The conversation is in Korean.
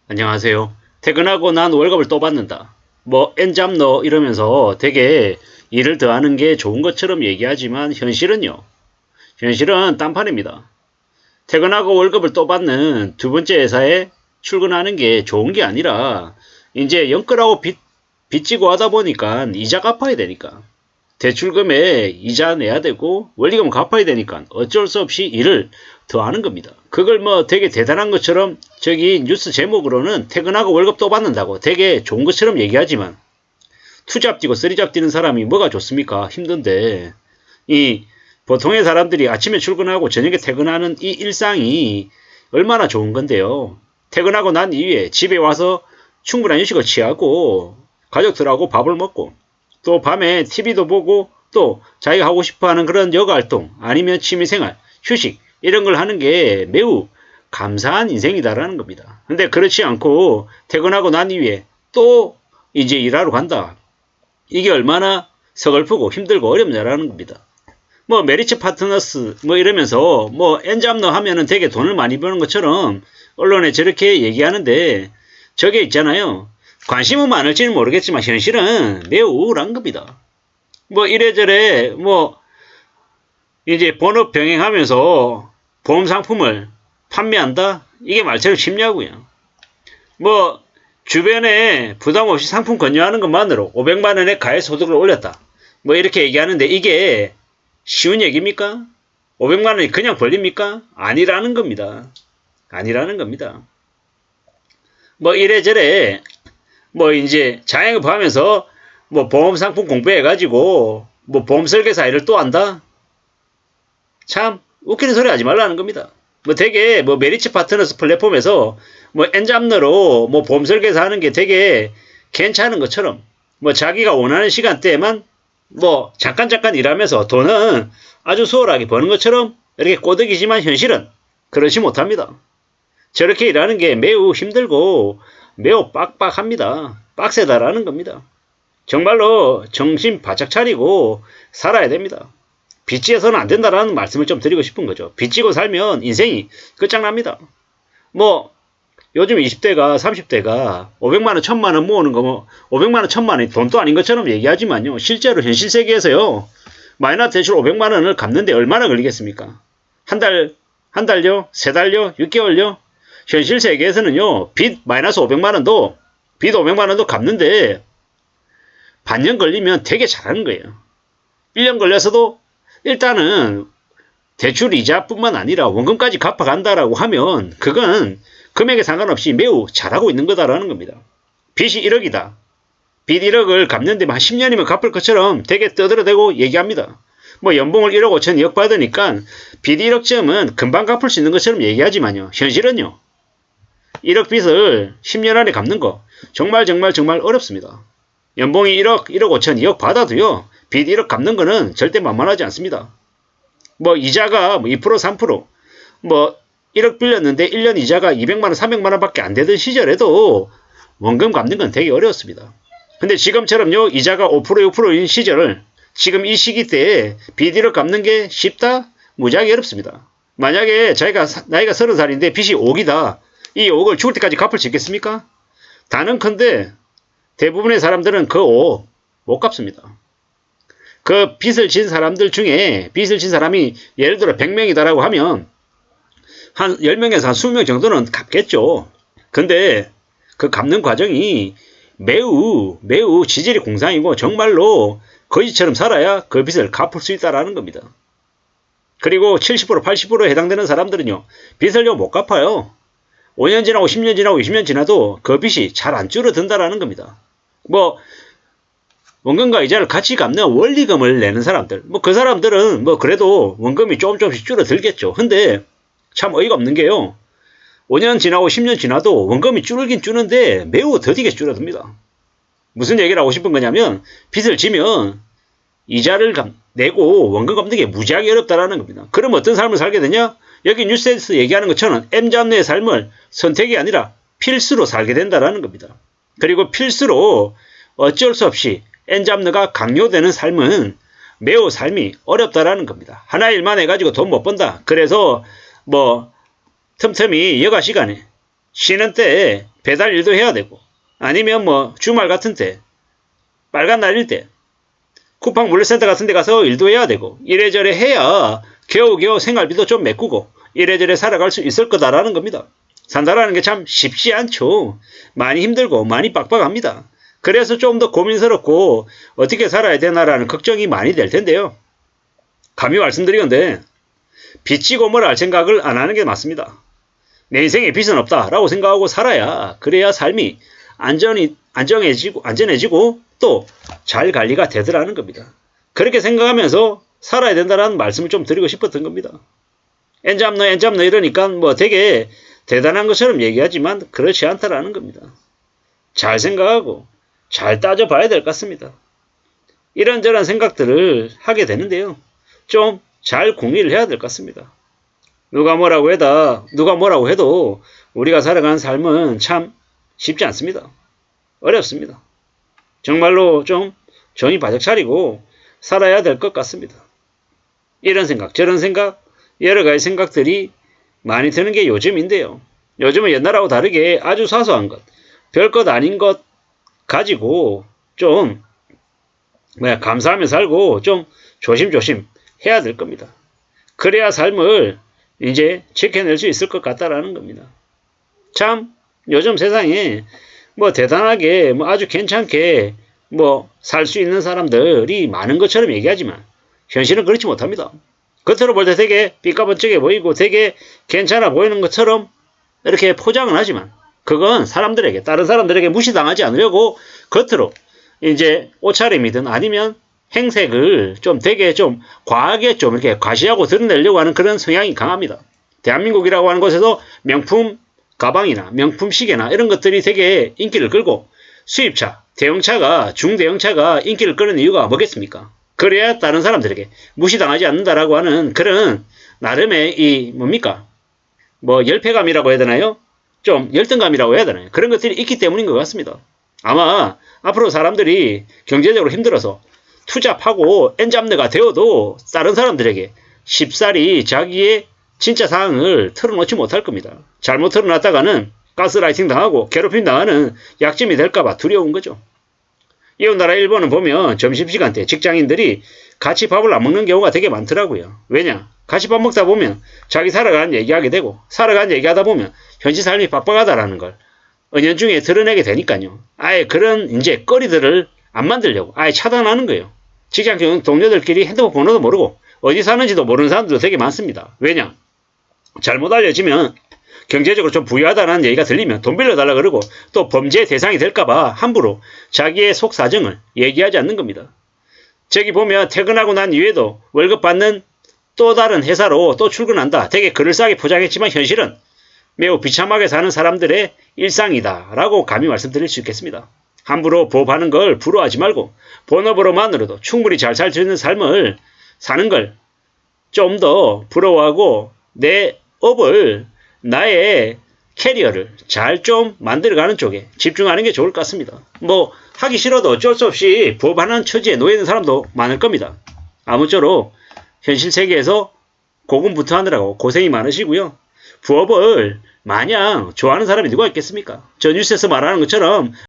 안녕하세요. 퇴근하고 난 월급을 또 받는다. 뭐 N잡너 이러면서 되게 일을 더하는 게 좋은 것처럼 얘기하지만 현실은 딴판입니다. 퇴근하고 월급을 또 받는 두 번째 회사에 출근하는 게 좋은 게 아니라 이제 연끌하고 빚지고 하다 보니까 이자 갚아야 되니까 대출금에 이자 내야 되고 원리금 갚아야 되니까 어쩔 수 없이 일을 더 하는 겁니다. 그걸 뭐 되게 대단한 것처럼 저기 뉴스 제목으로는 퇴근하고 월급 또 받는다고 되게 좋은 것처럼 얘기하지만 투잡 뛰고 쓰리잡 뛰는 사람이 뭐가 좋습니까? 힘든데 이 보통의 사람들이 아침에 출근하고 저녁에 퇴근하는 이 일상이 얼마나 좋은 건데요. 퇴근하고 난 이후에 집에 와서 충분한 휴식을 취하고 가족들하고 밥을 먹고 또 밤에 TV도 보고 또 자기가 하고 싶어하는 그런 여가활동 아니면 취미생활, 휴식 이런 걸 하는 게 매우 감사한 인생이다라는 겁니다. 근데 그렇지 않고 퇴근하고 난 이후에 또 이제 일하러 간다. 이게 얼마나 서글프고 힘들고 어렵냐라는 겁니다. 뭐 메리츠 파트너스 뭐 이러면서 뭐 엔잡너 하면은 되게 돈을 많이 버는 것처럼 언론에 저렇게 얘기하는데 저게 있잖아요. 관심은 많을지는 모르겠지만 현실은 매우 우울한 겁니다. 뭐 이래저래 뭐 이제 본업 병행하면서 보험 상품을 판매한다? 이게 말처럼 쉽냐고요. 뭐 주변에 부담 없이 상품 권유하는 것만으로 500만 원의 가해 소득을 올렸다. 뭐 이렇게 얘기하는데 이게 쉬운 얘기입니까? 500만 원이 그냥 벌립니까? 아니라는 겁니다. 아니라는 겁니다. 뭐 이래저래 뭐 이제 자영업 하면서 뭐 보험 상품 공부해가지고 뭐 보험 설계사 일을 또 한다? 참 웃기는 소리 하지 말라는 겁니다. 뭐 되게 뭐 메리츠 파트너스 플랫폼에서 뭐 엔잡너로 뭐 보험 설계사 하는 게 되게 괜찮은 것처럼 뭐 자기가 원하는 시간대에만 뭐 잠깐 일하면서 돈은 아주 수월하게 버는 것처럼 이렇게 꼬드기지만 현실은 그렇지 못합니다. 저렇게 일하는 게 매우 힘들고 매우 빡빡합니다. 빡세다라는 겁니다. 정말로 정신 바짝 차리고 살아야 됩니다. 빚지어서는 안 된다라는 말씀을 좀 드리고 싶은 거죠. 빚지고 살면 인생이 끝장납니다. 뭐 요즘 20대가 30대가 500만원 1000만원 모으는 거 뭐 500만원 1000만원이 돈도 아닌 것처럼 얘기하지만요. 실제로 현실 세계에서요. 마이너스 대출 500만원을 갚는데 얼마나 걸리겠습니까? 한 달요? 세 달요? 6개월요? 현실 세계에서는요. 빚 마이너스 500만원도 빚 500만원도 갚는데 반년 걸리면 되게 잘하는 거예요. 1년 걸려서도 일단은 대출 이자뿐만 아니라 원금까지 갚아간다라고 하면 그건 금액에 상관없이 매우 잘하고 있는 거다라는 겁니다. 빚이 1억이다. 빚 1억을 갚는데 한 10년이면 갚을 것처럼 되게 떠들어대고 얘기합니다. 뭐 연봉을 1억 5천 2억 받으니까 빚 1억쯤은 금방 갚을 수 있는 것처럼 얘기하지만요. 현실은요. 1억 빚을 10년 안에 갚는 거 정말 어렵습니다. 연봉이 1억, 1억 5천, 2억 받아도요. 빚 1억 갚는 거는 절대 만만하지 않습니다. 뭐 이자가 뭐 2%, 3%, 뭐 1억 빌렸는데 1년 이자가 200만원, 300만원 밖에 안 되던 시절에도 원금 갚는 건 되게 어려웠습니다. 근데 지금처럼요. 이자가 5%, 6%인 시절을 지금 이 시기 때에 빚 1억 갚는 게 쉽다? 무지하게 어렵습니다. 만약에 자기가 나이가 30살인데 빚이 5억이다. 이 5억을 죽을 때까지 갚을 수 있겠습니까? 단언컨대 대부분의 사람들은 그 5억 못 갚습니다. 그 빚을 진 사람들 중에 빚을 진 사람이 예를 들어 100명이다라고 하면 한 10명에서 한 20명 정도는 갚겠죠. 근데 그 갚는 과정이 매우 지질이 공상이고 정말로 거지처럼 살아야 그 빚을 갚을 수 있다라는 겁니다. 그리고 70% 80%에 해당되는 사람들은요. 빚을요 못 갚아요. 5년 지나고 10년 지나고 20년 지나도 그 빚이 잘 안 줄어든다라는 겁니다. 뭐 원금과 이자를 같이 갚는 원리금을 내는 사람들 뭐 그 사람들은 뭐 그래도 원금이 조금씩 줄어들겠죠. 근데 참 어이가 없는 게요. 5년 지나고 10년 지나도 원금이 줄긴 줄는데 매우 더디게 줄어듭니다. 무슨 얘기를 하고 싶은 거냐면 빚을 지면 이자를 내고 원금 갚는 게 무지하게 어렵다라는 겁니다. 그럼 어떤 삶을 살게 되냐? 여기 뉴스에서 얘기하는 것처럼 M잡너의 삶을 선택이 아니라 필수로 살게 된다라는 겁니다. 그리고 필수로 어쩔 수 없이 N잡너가 강요되는 삶은 매우 삶이 어렵다라는 겁니다. 하나 일만 해가지고 돈 못 번다. 그래서 뭐 틈틈이 여가 시간에 쉬는 때에 배달 일도 해야 되고, 아니면 뭐 주말 같은 때, 빨간 날일 때 쿠팡 물류센터 같은 데 가서 일도 해야 되고, 이래저래 해야 겨우겨우 생활비도 좀 메꾸고 이래저래 살아갈 수 있을 거다라는 겁니다. 산다라는 게 참 쉽지 않죠. 많이 힘들고 많이 빡빡합니다. 그래서 좀 더 고민스럽고 어떻게 살아야 되나라는 걱정이 많이 될 텐데요. 감히 말씀드리건데 빚지고 뭐라 할 생각을 안 하는 게 맞습니다. 내 인생에 빚은 없다라고 생각하고 살아야, 그래야 삶이 안전해지고 또 잘 관리가 되더라는 겁니다. 그렇게 생각하면서 살아야 된다는 말씀을 좀 드리고 싶었던 겁니다. 엔잡너 이러니까 뭐 되게 대단한 것처럼 얘기하지만 그렇지 않다라는 겁니다. 잘 생각하고 잘 따져봐야 될 것 같습니다. 이런저런 생각들을 하게 되는데요. 좀 잘 궁리를 해야 될 것 같습니다. 누가 뭐라고 해도 우리가 살아가는 삶은 참 쉽지 않습니다. 어렵습니다. 정말로 좀 정신 바짝 차리고 살아야 될 것 같습니다. 이런 생각, 저런 생각, 여러 가지 생각들이 많이 드는 게 요즘인데요. 요즘은 옛날하고 다르게 아주 사소한 것, 별것 아닌 것 가지고 좀 감사하며 살고 좀 조심조심 해야 될 겁니다. 그래야 삶을 이제 지켜낼 수 있을 것 같다라는 겁니다. 참 요즘 세상에 뭐 대단하게 뭐 아주 괜찮게 뭐 살 수 있는 사람들이 많은 것처럼 얘기하지만 현실은 그렇지 못합니다. 겉으로 볼 때 되게 삐까번쩍해 보이고 되게 괜찮아 보이는 것처럼 이렇게 포장은 하지만 그건 다른 사람들에게 무시당하지 않으려고 겉으로 이제 옷차림이든 아니면 행색을 좀 되게 좀 과하게 좀 이렇게 과시하고 드러내려고 하는 그런 성향이 강합니다. 대한민국이라고 하는 곳에서 명품 가방이나 명품 시계나 이런 것들이 되게 인기를 끌고 수입차, 대형차가, 중대형차가 인기를 끄는 이유가 뭐겠습니까? 그래야 다른 사람들에게 무시당하지 않는다라고 하는 그런 나름의 열패감이라고 해야 되나요? 좀 열등감이라고 해야 되나요? 그런 것들이 있기 때문인 것 같습니다. 아마 앞으로 사람들이 경제적으로 힘들어서 투잡하고 엔잡느가 되어도 다른 사람들에게 쉽사리 자기의 진짜 상황을 털어놓지 못할 겁니다. 잘못 털어놨다가는 가스라이팅 당하고 괴롭힘 당하는 약점이 될까봐 두려운 거죠. 이웃나라 일본은 보면 점심시간 때 직장인들이 같이 밥을 안 먹는 경우가 되게 많더라고요. 왜냐? 같이 밥 먹다 보면 자기 살아가는 얘기하게 되고 살아가는 얘기하다 보면 현실 삶이 빡빡하다라는 걸 은연중에 드러내게 되니까요. 아예 그런 이제 거리들을 안 만들려고 아예 차단하는 거예요. 직장 동료들끼리 핸드폰 번호도 모르고 어디 사는지도 모르는 사람들도 되게 많습니다. 왜냐? 잘못 알려지면 경제적으로 좀 부유하다는 얘기가 들리면 돈 빌려달라 그러고 또 범죄의 대상이 될까봐 함부로 자기의 속 사정을 얘기하지 않는 겁니다. 저기 보면 퇴근하고 난 이후에도 월급 받는 또 다른 회사로 또 출근한다. 되게 그럴싸하게 포장했지만 현실은 매우 비참하게 사는 사람들의 일상이다 라고 감히 말씀드릴 수 있겠습니다. 함부로 부업하는 걸 부러워하지 말고 본업으로만으로도 충분히 잘 살 수 있는 삶을 사는 걸 좀 더 부러워하고 내 업을 나의 캐리어를 잘 좀 만들어가는 쪽에 집중하는 게 좋을 것 같습니다. 뭐 하기 싫어도 어쩔 수 없이 부업하는 처지에 놓여 있는 사람도 많을 겁니다. 아무쪼록 현실 세계에서 고군분투하느라고 고생이 많으시고요. 부업을 마냥 좋아하는 사람이 누가 있겠습니까? 저 뉴스에서 말하는 것처럼